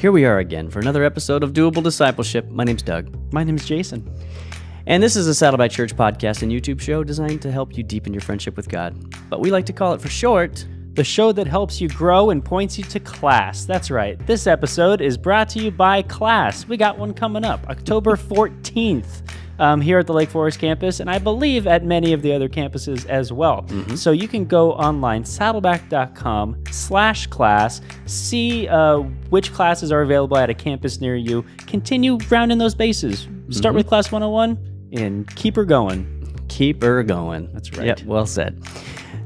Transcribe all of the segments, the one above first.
Here we are again for another episode of Doable Discipleship. My name's Doug. My name's Jason. And this is a Saddleback Church podcast and YouTube show designed to help you deepen your friendship with God. But we like to call it for short, the show that helps you grow and points you to class. That's right. This episode is brought to you by class. We got one coming up, October 14th. Here at the Lake Forest campus, and I believe at many of the other campuses as well. Mm-hmm. So you can go online, saddleback.com/class, see which classes are available at a campus near you, continue rounding those bases. Start with Class 101 and keep her going. Keep her going. That's right. Yep, well said.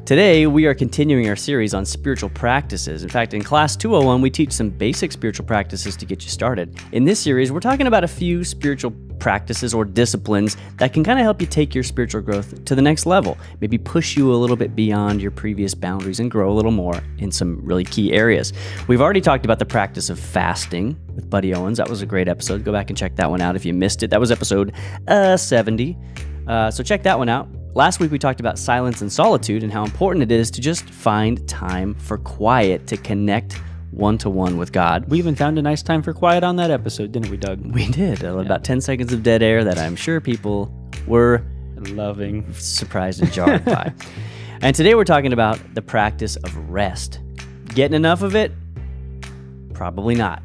Today, we are continuing our series on spiritual practices. In fact, in Class 201, we teach some basic spiritual practices to get you started. In this series, we're talking about a few spiritual practices or disciplines that can kind of help you take your spiritual growth to the next level, maybe push you a little bit beyond your previous boundaries and grow a little more in some really key areas. We've already talked about the practice of fasting with Buddy Owens. That was a great episode. Go back and check that one out if you missed it. That was episode 70. So check that one out. Last week, we talked about silence and solitude and how important it is to just find time for quiet to connect one-to-one with God. We even found a nice time for quiet on that episode, didn't we, Doug? We did. About 10 seconds of dead air that I'm sure people were loving, surprised and jarred by. And today we're talking about the practice of rest. Getting enough of it? Probably not.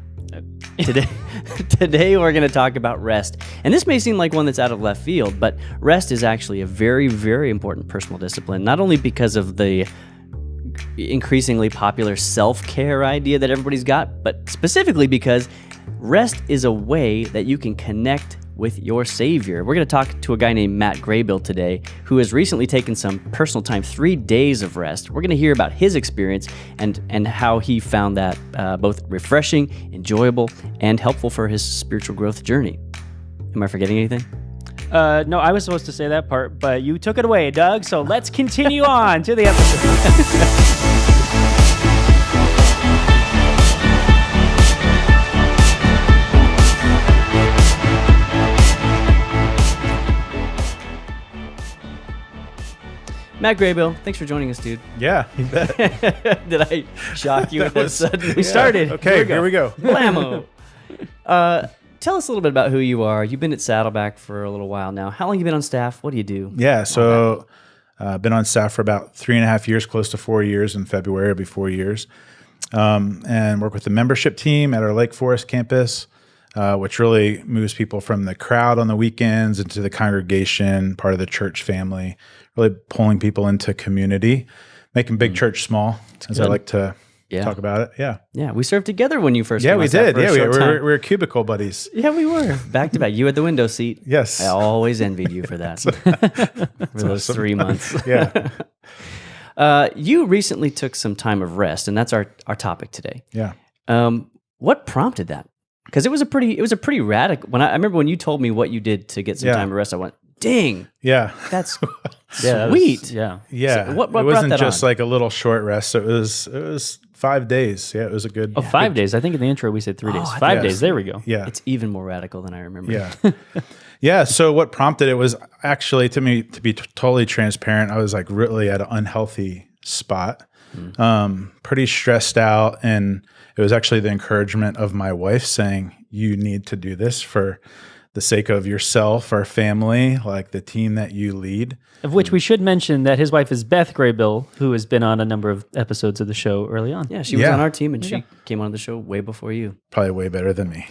Today we're going to talk about rest. And this may seem like one that's out of left field, but rest is actually a very, very important personal discipline, not only because of the increasingly popular self-care idea that everybody's got, but specifically because rest is a way that you can connect with your Savior. We're going to talk to a guy named Matt Graybill today who has recently taken some personal time, 3 days of rest. We're going to hear about his experience and how he found that both refreshing, enjoyable, and helpful for his spiritual growth journey. Am I forgetting anything? No, I was supposed to say that part, but you took it away, Doug, so let's continue on to the episode. Matt Graybill, thanks for joining us, dude. Yeah, you bet. Did I shock you at this sudden? We started. Okay, here we go. Blammo. Tell us a little bit about who you are. You've been at Saddleback for a little while now. How long have you been on staff? What do you do? Yeah, so I've been on staff for about 3.5 years, close to 4 years. In February, it'll be 4 years. And work with the membership team at our Lake Forest campus, which really moves people from the crowd on the weekends into the congregation, part of the church family, really pulling people into community, making big church small, as I like to talk about it. Yeah. Yeah, we served together when you first came Yeah, on we staff did. for a Yeah, short time. we were cubicle buddies. Yeah, we were. Back to back. You had the window seat. Yes. I always envied you for that. For those 3 months. Yeah. You recently took some time of rest, and that's our topic today. Yeah. What prompted that? Because it was a pretty radical. I remember when you told me what you did to get some time of rest, I went, "Dang, Yeah. that's Yeah, sweet." Yeah. Yeah. So what it brought wasn't that just on? like a little short rest. It was 5 days. Yeah, it was a good. Oh, 5 days. I think in the intro we said 3 days. Oh, 5 yes. days. There we go. Yeah. It's even more radical than I remember. Yeah. Yeah. So what prompted it was actually, to be totally transparent, I was like really at an unhealthy spot, pretty stressed out. And it was actually the encouragement of my wife saying, "You need to do this for the sake of yourself, our family, like the team that you lead." Of which we should mention that his wife is Beth Graybill, who has been on a number of episodes of the show early on. Yeah, she was on our team, and she came on the show way before you. Probably way better than me.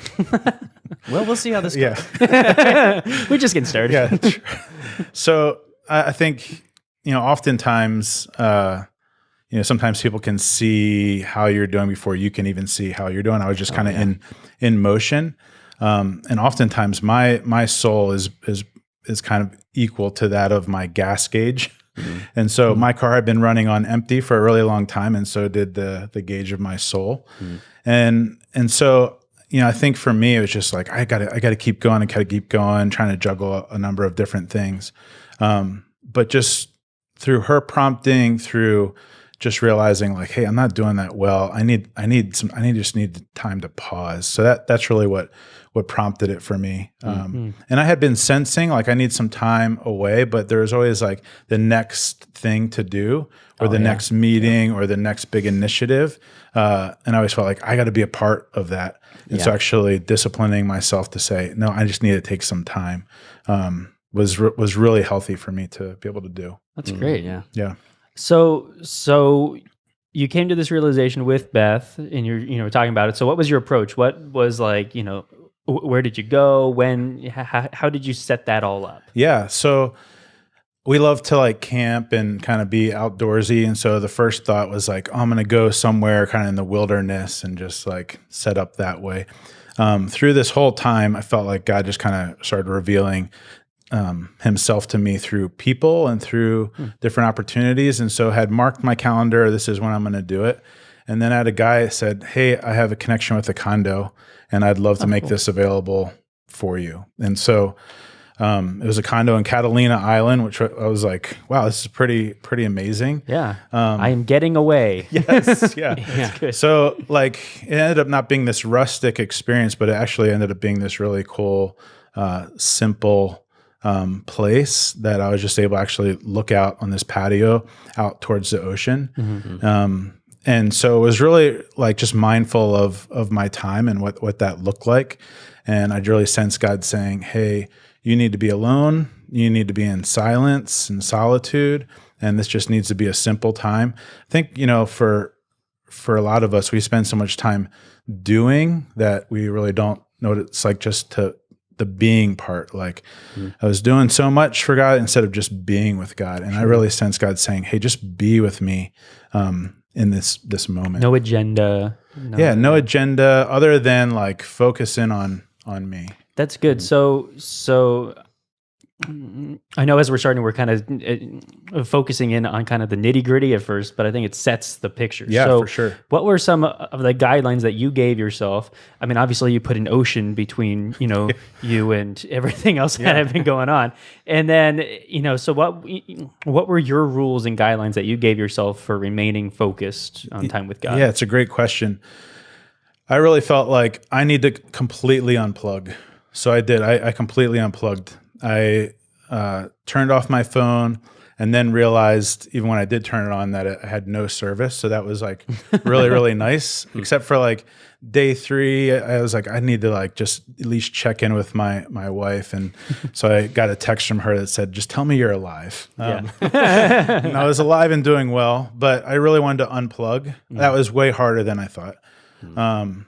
Well, we'll see how this goes. Yeah. We're just getting started. Yeah. So I think, oftentimes, sometimes people can see how you're doing before you can even see how you're doing. I was just kind of in motion. And oftentimes my soul is kind of equal to that of my gas gauge. Mm-hmm. And so my car had been running on empty for a really long time. And so did the gauge of my soul. Mm-hmm. And so, I think for me, it was just like, I gotta keep going. I gotta keep going, trying to juggle a number of different things. But just through her prompting, through just realizing like, hey, I'm not doing that well. I just need time to pause. So that's really what prompted it for me. And I had been sensing like I need some time away, but there was always like the next thing to do or the next meeting or the next big initiative. And I always felt like I got to be a part of that. And so actually disciplining myself to say, no, I just need to take some time was really healthy for me to be able to do. That's great. Yeah. Yeah. So you came to this realization with Beth, and you're talking about it. So what was your approach? What was like, where did you go? When? How did you set that all up? Yeah. So we love to like camp and kind of be outdoorsy. And so the first thought was like, oh, I'm going to go somewhere kind of in the wilderness and just like set up that way. Through this whole time, I felt like God just kind of started revealing himself to me through people and through different opportunities. And so had marked my calendar, this is when I'm going to do it. And then I had a guy said, hey, I have a connection with a condo and I'd love to make this available for you. And so it was a condo in Catalina Island, which I was like, wow, this is pretty amazing. Yeah. I am getting away. Yes. Yeah. That's good. So like it ended up not being this rustic experience, but it actually ended up being this really cool, simple place that I was just able to actually look out on this patio out towards the ocean. And so it was really like just mindful of my time and what that looked like. And I really sensed God saying, hey, you need to be alone. You need to be in silence and solitude. And this just needs to be a simple time. I think, for a lot of us, we spend so much time doing that we really don't know what it's like just to the being part. Like I was doing so much for God instead of just being with God. And I really sense God saying, hey, just be with me in this moment. No agenda. No agenda other than like focus in on me. That's good. So I know as we're starting, we're kind of focusing in on kind of the nitty gritty at first, but I think it sets the picture. Yeah, so for sure. What were some of the guidelines that you gave yourself? I mean, obviously you put an ocean between, you and everything else that had been going on. And then, so what were your rules and guidelines that you gave yourself for remaining focused on time with God? Yeah, it's a great question. I really felt like I need to completely unplug. So I did. I completely unplugged. I turned off my phone and then realized even when I did turn it on that it had no service. So that was like really, really nice, except for like day 3, I was like, I need to like just at least check in with my wife. And so I got a text from her that said, just tell me you're alive. And I was alive and doing well, but I really wanted to unplug. That was way harder than I thought. And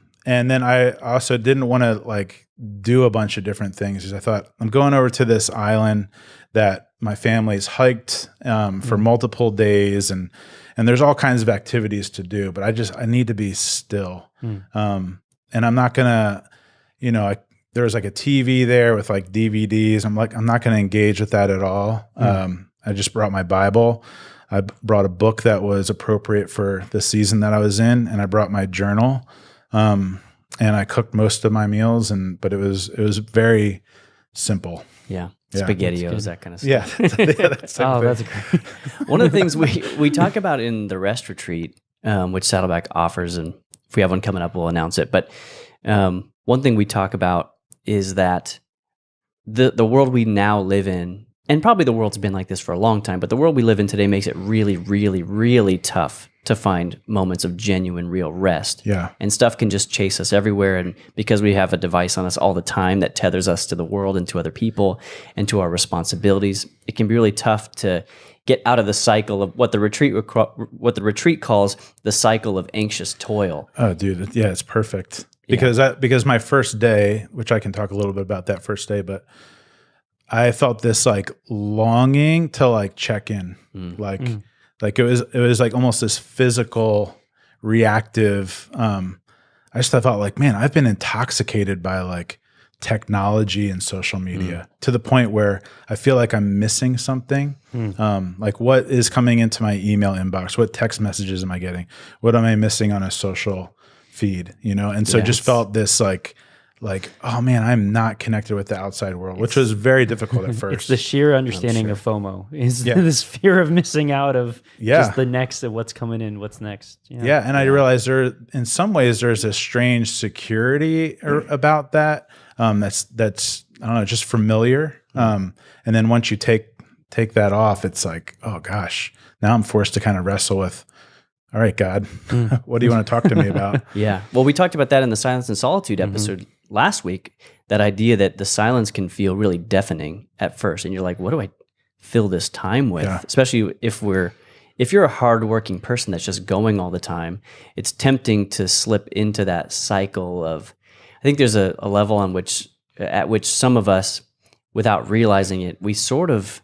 then I also didn't want to like do a bunch of different things because I thought I'm going over to this island that my family's hiked for multiple days and there's all kinds of activities to do, but I need to be still. And I'm not gonna, there was like a TV there with like DVDs. I'm not gonna engage with that at all. I just brought my Bible. I brought a book that was appropriate for the season that I was in, and I brought my journal. And I cooked most of my meals, but it was very simple. Yeah. SpaghettiOs, that kind of stuff. Yeah. That's great. One of the things we talk about in the Rest Retreat, which Saddleback offers, and if we have one coming up, we'll announce it. But one thing we talk about is that the world we now live in, and probably the world's been like this for a long time, but the world we live in today makes it really, really, really tough to find moments of genuine, real rest. Yeah. And stuff can just chase us everywhere. And because we have a device on us all the time that tethers us to the world and to other people and to our responsibilities, it can be really tough to get out of the cycle of what the retreat calls the cycle of anxious toil. Oh, dude. Yeah, it's perfect. Because my first day, which I can talk a little bit about that first day, but I felt this like longing to like check in, like it was like almost this physical reactive. I just thought like, man, I've been intoxicated by like technology and social media to the point where I feel like I'm missing something. Like what is coming into my email inbox? What text messages am I getting? What am I missing on a social feed? And so just felt this like like, oh man, I'm not connected with the outside world, which was very difficult at first. It's the sheer understanding of FOMO, is this fear of missing out of just the next of what's coming in, what's next. Yeah, and I realized in some ways there's a strange security about that. That's I don't know, just familiar. And then once you take that off, it's like, oh gosh, now I'm forced to kind of wrestle with, all right, God, what do you want to talk to me about? Yeah. Well, we talked about that in the Silence and Solitude episode last week, that idea that the silence can feel really deafening at first. And you're like, what do I fill this time with? Yeah. Especially if you're a hardworking person that's just going all the time, it's tempting to slip into that cycle of, I think there's a level at which some of us, without realizing it, we sort of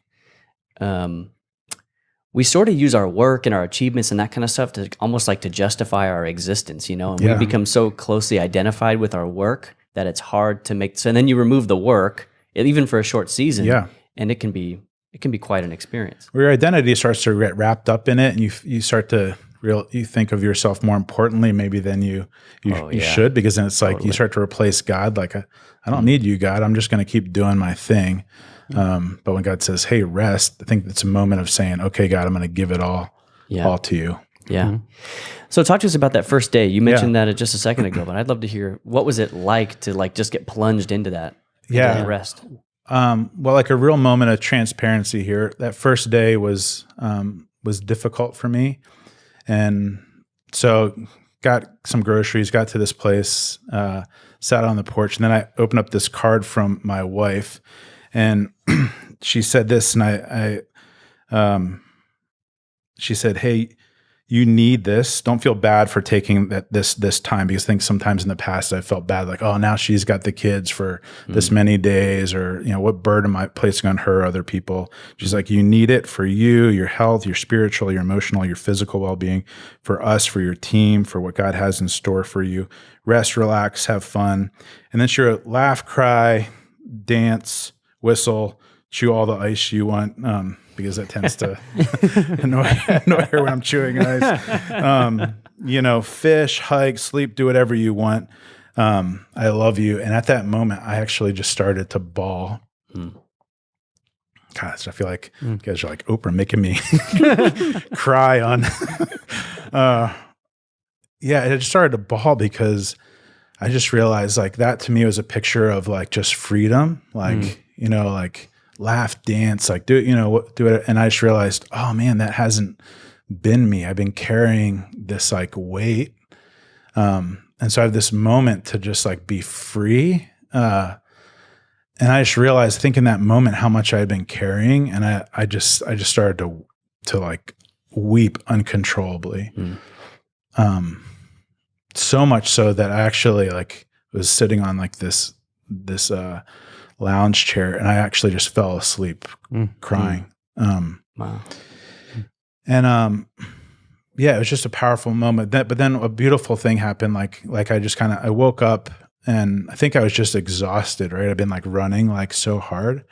use our work and our achievements and that kind of stuff to almost like to justify our existence, and we become so closely identified with our work that it's hard to make. So and then you remove the work, even for a short season, and it can be quite an experience. Where your identity starts to get wrapped up in it, and you start to you think of yourself more importantly maybe than you should, because then it's like you start to replace God. Like, I don't need you, God. I'm just going to keep doing my thing. But when God says, hey, rest, I think it's a moment of saying, okay, God, I'm going to give it all to you. Yeah. So talk to us about that first day. You mentioned that just a second ago, but I'd love to hear, what was it like to just get plunged into that rest? Well, like a real moment of transparency here. That first day was difficult for me. And so got some groceries, got to this place, sat on the porch, and then I opened up this card from my wife, and she said this, and she said, hey, you need this. Don't feel bad for taking this time, because I think sometimes in the past I felt bad, like, oh, now she's got the kids for this many days, or what burden am I placing on her, other people? She's like, you need it for you, your health, your spiritual, your emotional, your physical well-being, for us, for your team, for what God has in store for you. Rest, relax, have fun, and then she wrote, laugh, cry, dance, whistle, chew all the ice you want. Because that tends to annoy her when I'm chewing ice. Fish, hike, sleep, do whatever you want. I love you. And at that moment, I actually just started to bawl. Gosh, I feel like you guys are like Oprah making me cry on. I just started to bawl because I just realized, like, that to me was a picture of like just freedom, like, like, laugh, dance, like do it. And I just realized, oh man, that hasn't been me. I've been carrying this like weight. And so I have this moment to just like be free. And I just realized, I think in that moment, how much I had been carrying. And I just started to like weep uncontrollably. So much so that I actually like was sitting on like this lounge chair, and I actually just fell asleep crying. Wow. And it was just a powerful moment. But then a beautiful thing happened. Like I just I woke up, and I think I was just exhausted, right? I've been like running like so hard.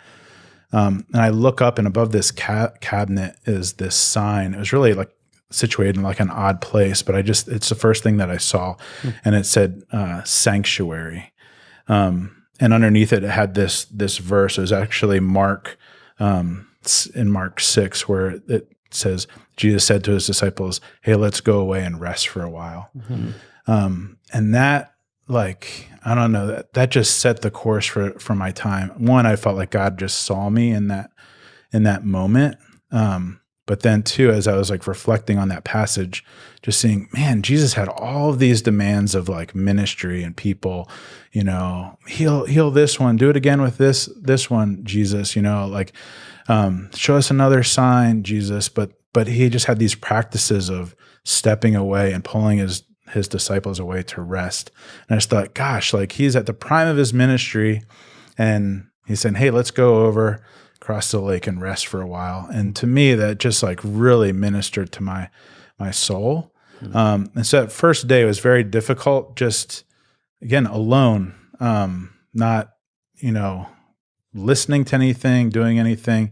And I look up, and above this cabinet is this sign. It was really like situated in like an odd place, but it's the first thing that I saw. And it said sanctuary. And underneath it had this verse. It was actually Mark, in Mark 6, where it says, Jesus said to his disciples, hey, let's go away and rest for a while. And that, like, I don't know, that just set the course for my time. One, I felt like God just saw me in that moment. But then two, as I was like reflecting on that passage, just seeing, man, Jesus had all of these demands of like ministry and people, heal this one, do it again with this one, Jesus, like, show us another sign, Jesus. But he just had these practices of stepping away and pulling his disciples away to rest. And I just thought, gosh, like he's at the prime of his ministry, and he's saying, hey, let's go over across the lake and rest for a while. And to me, that just like really ministered to my soul. And so that first day was very difficult, just again, alone, not, listening to anything, doing anything,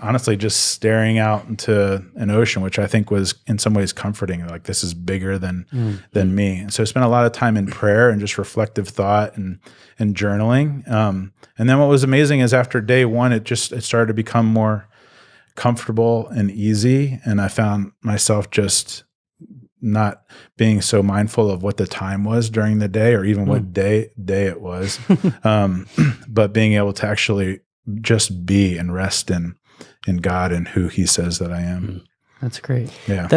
honestly just staring out into an ocean, which I think was in some ways comforting. Like, this is bigger than me. And so I spent a lot of time in prayer and just reflective thought and journaling. And then what was amazing is after day one, it started to become more comfortable and easy. And I found myself just not being so mindful of what the time was during the day or even what day it was, but being able to actually just be and rest in God and who He says that I am. That's great. Yeah.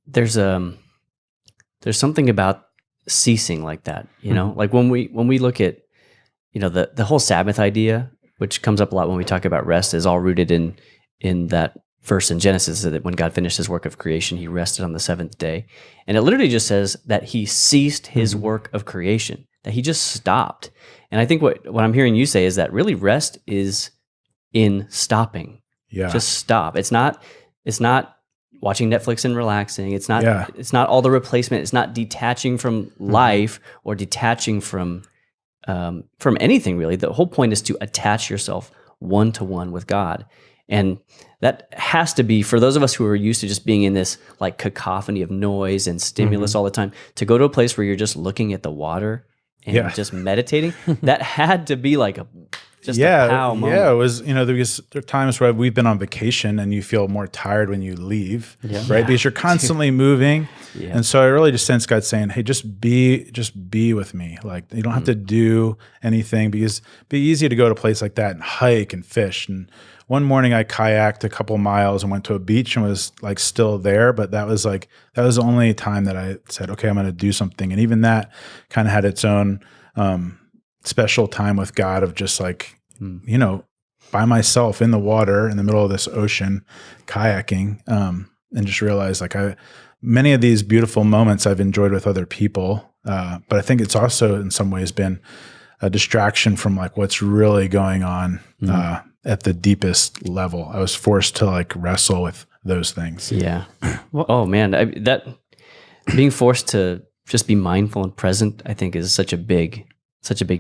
There's something about ceasing like that, you know, like when we look at, you know, the whole Sabbath idea, which comes up a lot when we talk about rest, is all rooted in that verse in Genesis that when God finished His work of creation, He rested on the seventh day. And it literally just says that He ceased His work of creation, that He just stopped. And I think what I'm hearing you say is that really rest is in stopping. Yeah. Just stop. It's not watching Netflix and relaxing. It's not all the replacement. It's not detaching from life or detaching from anything really. The whole point is to attach yourself one-to-one with God. And that has to be, for those of us who are used to just being in this like cacophony of noise and stimulus all the time, to go to a place where you're just looking at the water and just meditating, that had to be like a pow moment. Yeah, it was, you know, there are times where we've been on vacation and you feel more tired when you leave, right? Because you're constantly moving. Yeah. And so I really just sense God saying, hey, just be with me. Like, you don't have to do anything, because it'd be easy to go to a place like that and hike and fish. And one morning I kayaked a couple miles and went to a beach and was like still there, but that was the only time that I said, okay, I'm going to do something. And even that kind of had its own special time with God of just like, you know, by myself in the water in the middle of this ocean, kayaking, and just realized like many of these beautiful moments I've enjoyed with other people. But I think it's also in some ways been a distraction from like what's really going on at the deepest level. I was forced to like wrestle with those things. Yeah. Oh man, that being forced to just be mindful and present, I think, is such a big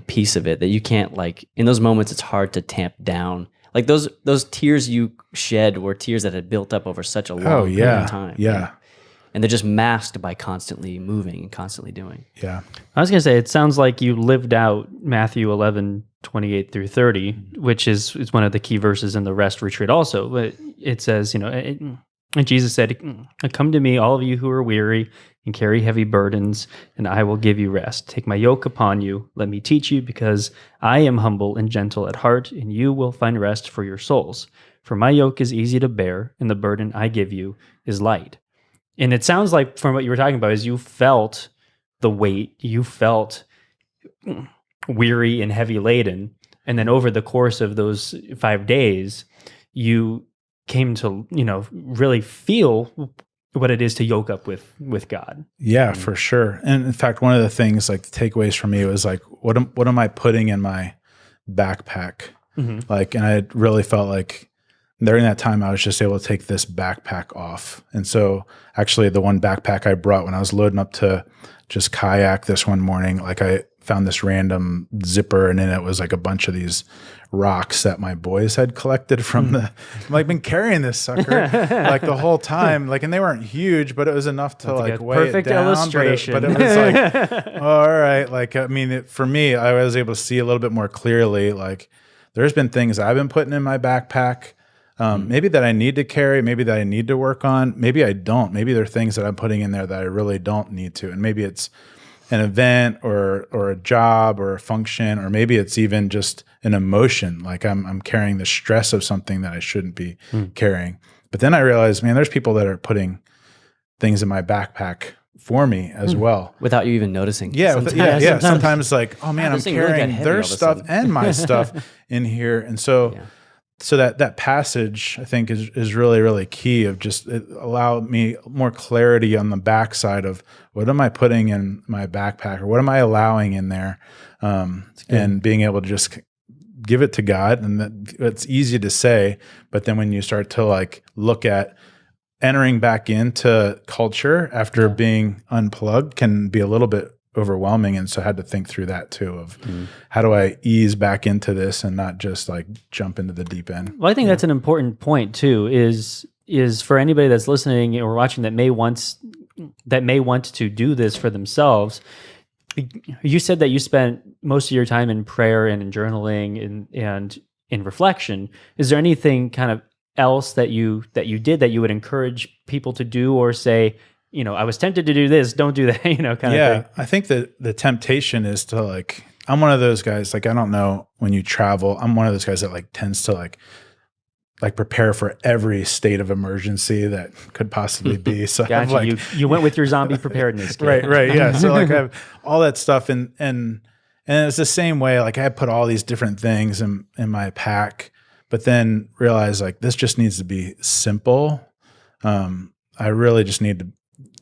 piece of it that you can't, like, in those moments, it's hard to tamp down. Like those tears you shed were tears that had built up over such a long period of time. Yeah. And they're just masked by constantly moving and constantly doing. Yeah. I was going to say, it sounds like you lived out Matthew 11:28-30, which is one of the key verses in the rest retreat also. But it says, you know, and Jesus said, come to me, all of you who are weary and carry heavy burdens, and I will give you rest. Take my yoke upon you. Let me teach you, because I am humble and gentle at heart, and you will find rest for your souls. For my yoke is easy to bear, and the burden I give you is light. And it sounds like from what you were talking about is you felt the weight, you felt weary and heavy laden. And then over the course of those 5 days, you came to, you know, really feel what it is to yoke up with God. Yeah, for sure. And in fact, one of the things, like the takeaways for me was like, what am I putting in my backpack? Like, and I really felt like during that time, I was just able to take this backpack off. And so actually the one backpack I brought when I was loading up to just kayak this one morning, like I found this random zipper, and in it was like a bunch of these rocks that my boys had collected from I've been carrying this sucker like the whole time, like, and they weren't huge, but it was enough to like weigh it down. Illustration. But it was like, all right. Like, I mean, for me, I was able to see a little bit more clearly, like there's been things I've been putting in my backpack, maybe that I need to carry, maybe that I need to work on, maybe I don't, maybe there are things that I'm putting in there that I really don't need to. And maybe it's an event or a job or a function, or maybe it's even just an emotion. Like I'm carrying the stress of something that I shouldn't be carrying. But then I realized, man, there's people that are putting things in my backpack for me as well. Without you even noticing. Yeah. Sometimes like, oh man, I'm carrying their stuff and my stuff in here. And so that passage, I think, is really, really key of just, it allowed me more clarity on the backside of what am I putting in my backpack, or what am I allowing in there, and being able to just give it to God. And it's easy to say, but then when you start to like look at entering back into culture after being unplugged can be a little bit overwhelming. And so I had to think through that too of how do I ease back into this and not just like jump into the deep end. Well, I think that's an important point too, is for anybody that's listening or watching that may want to do this for themselves. You said that you spent most of your time in prayer and in journaling and in reflection. Is there anything kind of else that you did that you would encourage people to do, or say, I was tempted to do this, don't do that, kind of thing? I think that the temptation is to like, I'm one of those guys, like, I don't know, when you travel, I'm one of those guys that like tends to like prepare for every state of emergency that could possibly be. So gotcha. like, you went with your zombie preparedness. Right. Yeah. So like I have all that stuff and it's the same way, like I put all these different things in my pack, but then realize like this just needs to be simple. I really just need to,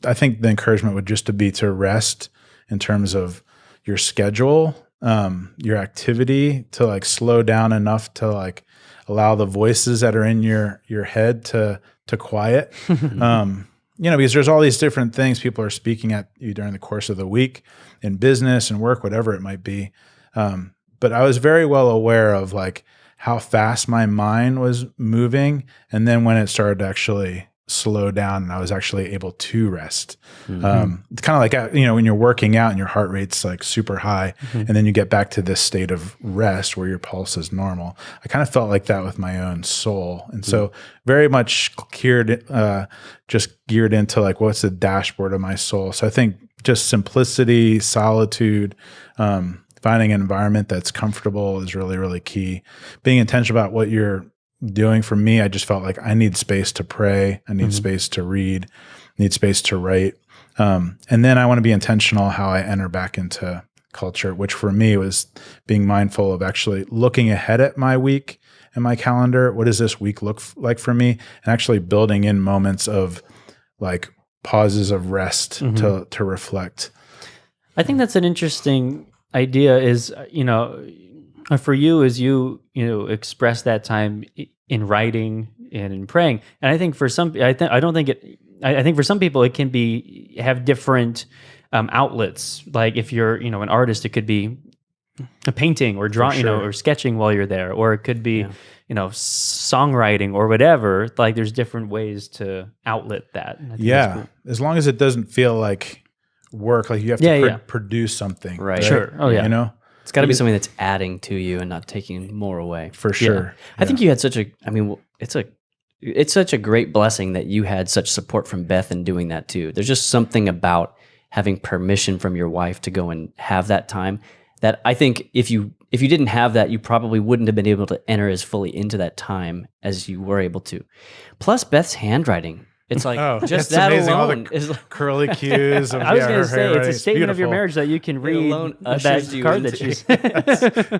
I think the encouragement would just to be to rest in terms of your schedule, your activity, to like slow down enough to like allow the voices that are in your head to quiet. Because there's all these different things people are speaking at you during the course of the week in business and work, whatever it might be. But I was very well aware of like how fast my mind was moving. And then when it started to actually slow down and I was actually able to rest. It's kind of like, when you're working out and your heart rate's like super high and then you get back to this state of rest where your pulse is normal. I kind of felt like that with my own soul. And so very much just geared into like, what's the dashboard of my soul? So I think just simplicity, solitude, finding an environment that's comfortable is really, really key. Being intentional about what you're doing. For me, I just felt like I need space to pray. I need space to read, need space to write. And then I want to be intentional how I enter back into culture, which for me was being mindful of actually looking ahead at my week and my calendar. What does this week look like for me? And actually building in moments of like pauses of rest to reflect. I think that's an interesting idea is, for you, as you express that time in writing and in praying, and I think for some, I think for some people it can have different outlets. Like if you're an artist, it could be a painting or drawing, or sketching while you're there, or it could be songwriting or whatever. Like there's different ways to outlet that. Cool. As long as it doesn't feel like work, like you have to produce something, right? Sure. Oh yeah. It's got to be something that's adding to you and not taking more away. For sure. Yeah. I think you had it's such a great blessing that you had such support from Beth in doing that too. There's just something about having permission from your wife to go and have that time that I think if you didn't have that, you probably wouldn't have been able to enter as fully into that time as you were able to. Plus Beth's handwriting. It's like just that amazing. alone All the is curly cues. I was going to say it's a statement of your marriage that you can read that card that she's.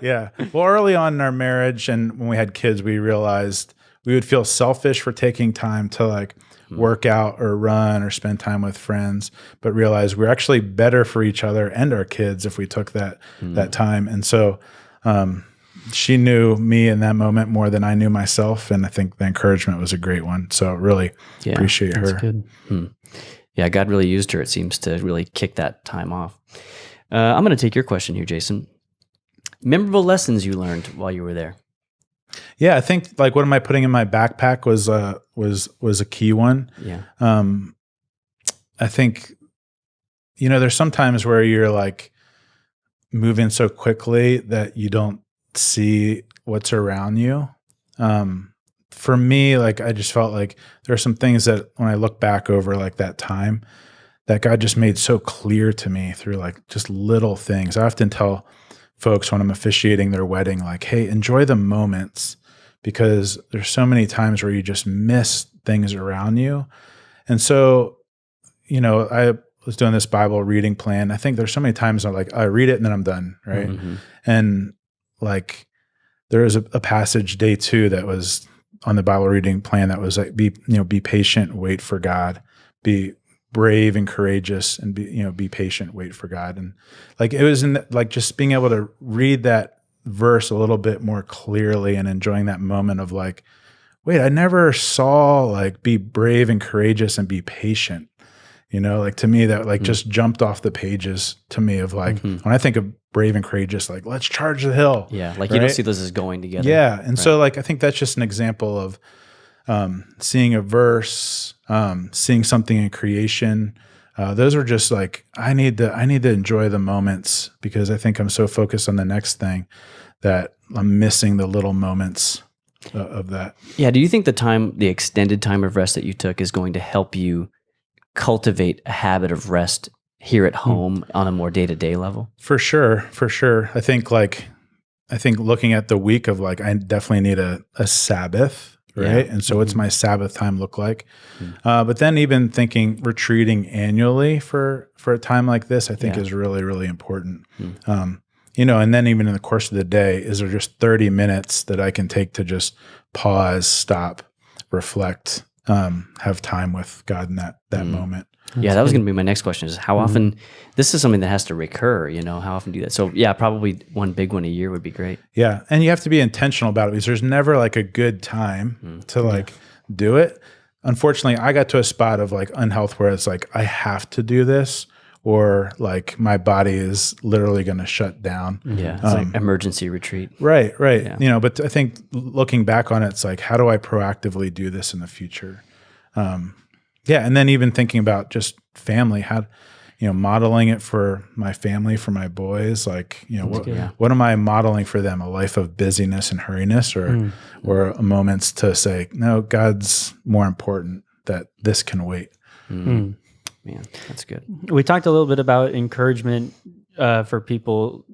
Yeah. Well, early on in our marriage and when we had kids, we realized we would feel selfish for taking time to like work out or run or spend time with friends, but realize we're actually better for each other and our kids if we took that time. And so she knew me in that moment more than I knew myself. And I think the encouragement was a great one. So really appreciate her. That's good. Yeah, God really used her, it seems, to really kick that time off. I'm going to take your question here, Jason. Memorable lessons you learned while you were there? Yeah, I think like what am I putting in my backpack was a key one. Yeah. I think, there's some times where you're like moving so quickly that you don't see what's around you. For me, like I just felt like there are some things that when I look back over like that time that God just made so clear to me through like just little things. I often tell folks when I'm officiating their wedding, like, hey, enjoy the moments because there's so many times where you just miss things around you. And so, I was doing this Bible reading plan. I think there's so many times I'm like, I read it and then I'm done. Right. And like there was a passage day 2 that was on the Bible reading plan that was like, be patient, wait for God, be brave and courageous and be patient, wait for God. And like, it was like just being able to read that verse a little bit more clearly and enjoying that moment of like, wait, I never saw like be brave and courageous and be patient. You know, like to me that like just jumped off the pages to me of like, when I think of brave and courageous, like let's charge the hill. Yeah. Like you don't see this as going together. Yeah. And so like, I think that's just an example of seeing a verse, seeing something in creation. Those are just like, I need to enjoy the moments because I think I'm so focused on the next thing that I'm missing the little moments of that. Yeah. Do you think the extended time of rest that you took is going to help you cultivate a habit of rest here at home on a more day-to-day level? For sure. I think looking at the week of like, I definitely need a Sabbath, right? Yeah. And so what's my Sabbath time look like? But then even thinking retreating annually for a time like this, I think is really, really important. You know, and then even in the course of the day, is there just 30 minutes that I can take to just pause, stop, reflect, have time with God in that moment. Yeah, that was going to be my next question is how often, this is something that has to recur, you know, how often do you do that? So yeah, probably one big one a year would be great. Yeah. And you have to be intentional about it because there's never like a good time to like do it. Unfortunately, I got to a spot of like unhealth where it's like, I have to do this or like my body is literally going to shut down. Yeah. It's like emergency retreat. Right. Yeah. You know, but I think looking back on it, it's like, how do I proactively do this in the future? Yeah. And then even thinking about just family, how, you know, modeling it for my family, for my boys, like, you know, what am I modeling for them? A life of busyness and hurriness or moments to say, no, God's more important, that this can wait. Man, that's good. We talked a little bit about encouragement for people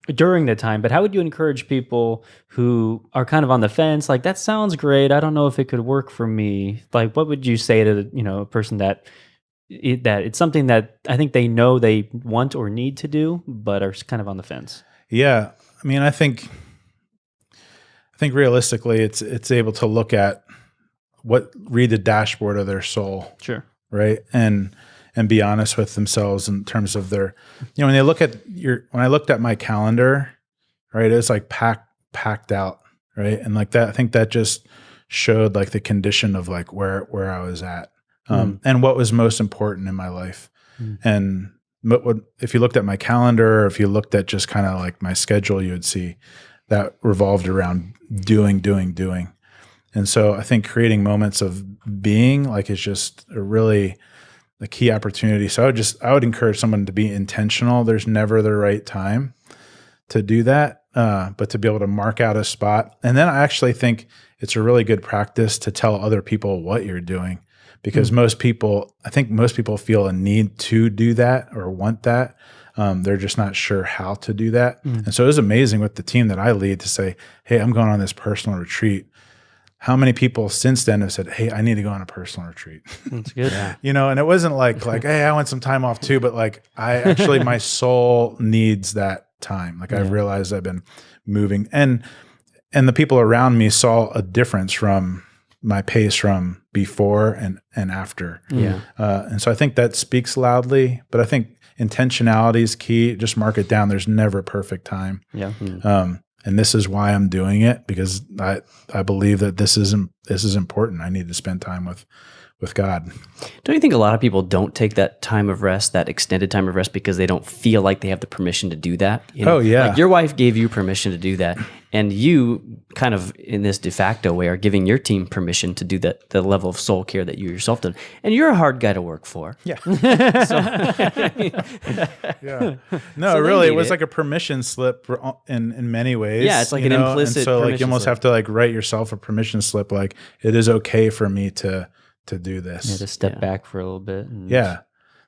during the time, but how would you encourage people who are kind of on the fence? Like, that sounds great. I don't know if it could work for me. Like, what would you say to, you know, a person that it's something that I think they know they want or need to do, but are kind of on the fence? Yeah. I mean, I think realistically it's able to look at read the dashboard of their soul. Sure. Right. And be honest with themselves in terms of their, you know, when they look at when I looked at my calendar, right, it was like packed out. Right. And like that, I think that just showed like the condition of like where I was at, and what was most important in my life. And if you looked at my calendar, or if you looked at just kind of like my schedule, you would see that revolved around doing. And so I think creating moments of being like is just a key opportunity. So I would encourage someone to be intentional. There's never the right time to do that, but to be able to mark out a spot. And then I actually think it's a really good practice to tell other people what you're doing, because most people feel a need to do that or want that. They're just not sure how to do that. And so it was amazing with the team that I lead to say, hey, I'm going on this personal retreat. How many people since then have said, hey, I need to go on a personal retreat? That's good. You know, and it wasn't like, hey, I want some time off too, but like my soul needs that time. Like I've realized I've been moving and the people around me saw a difference from my pace from before and after. Yeah. And so I think that speaks loudly, but I think intentionality is key. Just mark it down. There's never a perfect time. Yeah. And this is why I'm doing it, because I believe that this is important. I need to spend time with God. Don't you think a lot of people don't take that time of rest, that extended time of rest, because they don't feel like they have the permission to do that? You know, oh yeah. Like your wife gave you permission to do that, and you kind of in this de facto way are giving your team permission to do that, the level of soul care that you yourself did. And you're a hard guy to work for. Yeah. Yeah. No, So really, they it was need like a permission slip in many ways. Yeah, it's like you an know? implicit And so like you permission almost slip. have to like write yourself a permission slip. Like it is okay for me to do this. Yeah, to step back for a little bit. And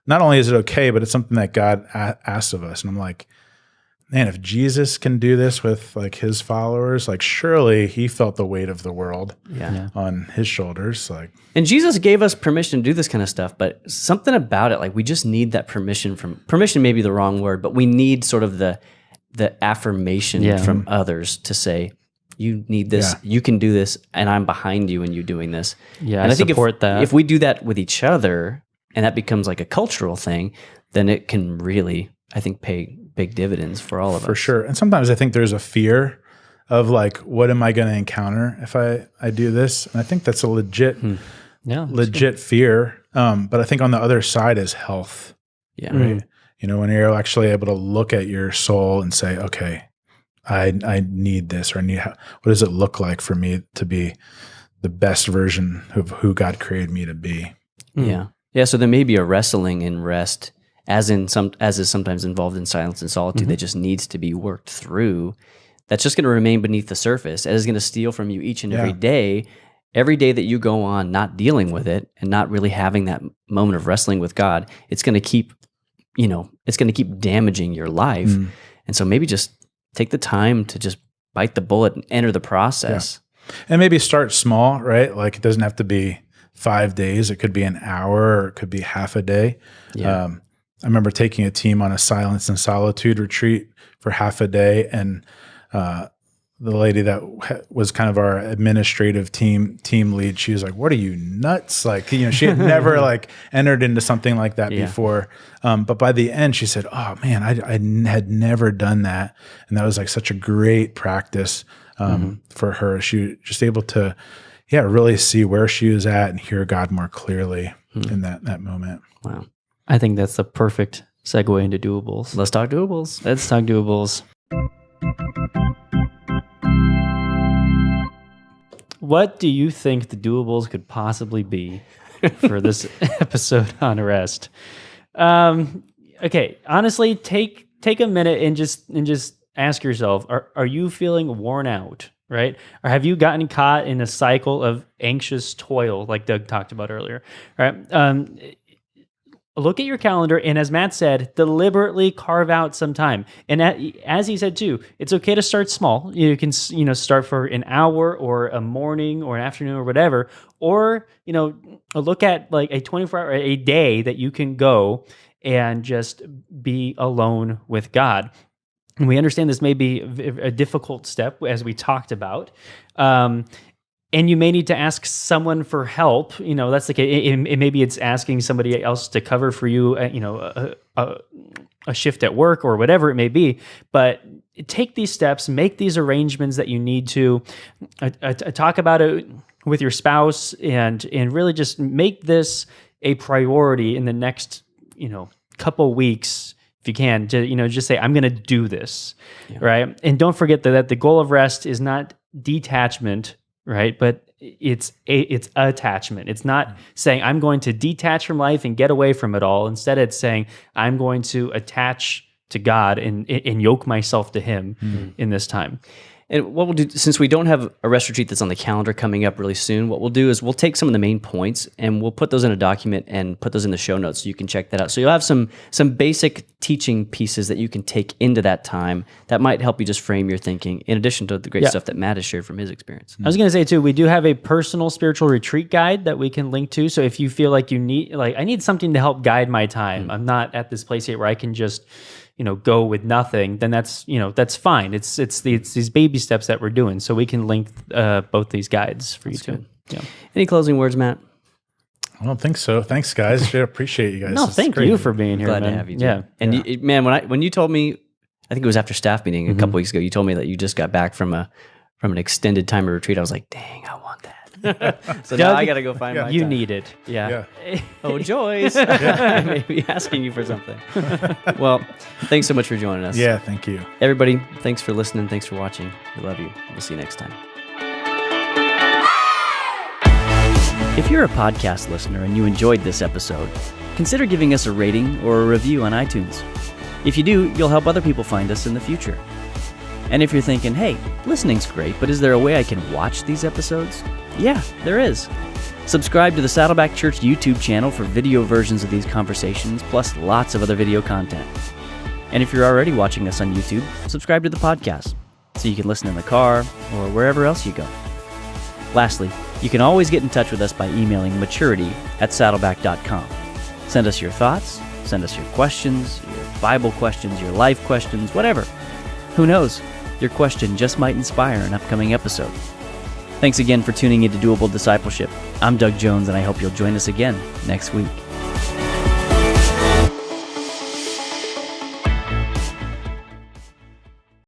Not only is it okay, but it's something that God asks of us. And I'm like, man, if Jesus can do this with like his followers, like surely he felt the weight of the world on his shoulders. Like, and Jesus gave us permission to do this kind of stuff, but something about it, like we just need that permission may be the wrong word, but we need sort of the affirmation from others to say, you need this, you can do this, and I'm behind you in you doing this. Yeah, and I think support that. If we do that with each other, and that becomes like a cultural thing, then it can really, I think, pay big dividends for all of us. For sure. And sometimes I think there's a fear of like, what am I going to encounter if I do this? And I think that's a legit fear. But I think on the other side is health. Yeah. Right. You know, when you're actually able to look at your soul and say, okay, I need this, or I need, what does it look like for me to be the best version of who God created me to be? Yeah. Yeah. So there may be a wrestling in rest, as is sometimes involved in silence and solitude, that just needs to be worked through. That's just going to remain beneath the surface. And is going to steal from you each and every day. Every day that you go on not dealing with it and not really having that moment of wrestling with God, it's going to keep, it's going to keep damaging your life. And so maybe just take the time to just bite the bullet and enter the process. Yeah. And maybe start small, right? Like it doesn't have to be 5 days. It could be an hour, or it could be half a day. Yeah. I remember taking a team on a silence and solitude retreat for half a day, and the lady that was kind of our administrative team lead, she was like, "What are you, nuts?" Like, she had never like entered into something like that before. But by the end, she said, "Oh man, I had never done that," and that was like such a great practice for her. She was just able to, really see where she was at and hear God more clearly in that moment. Wow. I think that's the perfect segue into doables. Let's talk doables. Let's talk doables. What do you think the doables could possibly be for this episode on rest? Okay, honestly, take a minute and just ask yourself: Are you feeling worn out? Right? Or have you gotten caught in a cycle of anxious toil, like Doug talked about earlier? Right? Look at your calendar, and as Matt said, deliberately carve out some time. And as he said too, it's okay to start small. You can start for an hour or a morning or an afternoon or whatever, or look at like a 24-hour, a day that you can go and just be alone with God. And we understand this may be a difficult step, as we talked about. And you may need to ask someone for help. That's like maybe it's asking somebody else to cover for you, a shift at work or whatever it may be. But take these steps, make these arrangements that you need to. Talk about it with your spouse, and really just make this a priority in the next couple weeks, if you can. To just say, I'm going to do this, right? And don't forget that the goal of rest is not detachment. Right, but it's attachment. It's not saying I'm going to detach from life and get away from it all. Instead, it's saying I'm going to attach to God and yoke myself to Him in this time. And what we'll do, since we don't have a rest retreat that's on the calendar coming up really soon, what we'll do is we'll take some of the main points and we'll put those in a document and put those in the show notes so you can check that out. So you'll have some basic teaching pieces that you can take into that time that might help you just frame your thinking, in addition to the great stuff that Matt has shared from his experience. I was going to say too, we do have a personal spiritual retreat guide that we can link to. So if you feel like I need something to help guide my time, I'm not at this place yet where I can just go with nothing, then that's fine. It's these baby steps that we're doing. So we can link both these guides for you too. Yeah. Any closing words, Matt? I don't think so. Thanks, guys. I appreciate you guys. No, thank you for being here. Glad man. to have you too. Yeah. And you, man, when you told me, I think it was after staff meeting a couple weeks ago, you told me that you just got back from an extended time of retreat. I was like, dang, I want that. So now I got to go find my You time. need it. Yeah. Oh, Joyce. I may be asking you for something. Well, thanks so much for joining us. Yeah, thank you. Everybody, thanks for listening. Thanks for watching. We love you. We'll see you next time. If you're a podcast listener and you enjoyed this episode, consider giving us a rating or a review on iTunes. If you do, you'll help other people find us in the future. And if you're thinking, hey, listening's great, but is there a way I can watch these episodes? Yeah, there is. Subscribe to the Saddleback Church YouTube channel for video versions of these conversations, plus lots of other video content. And if you're already watching us on YouTube, subscribe to the podcast so you can listen in the car or wherever else you go. Lastly, you can always get in touch with us by emailing maturity@saddleback.com. Send us your thoughts, send us your questions, your Bible questions, your life questions, whatever. Who knows? Your question just might inspire an upcoming episode. Thanks again for tuning into Doable Discipleship. I'm Doug Jones, and I hope you'll join us again next week.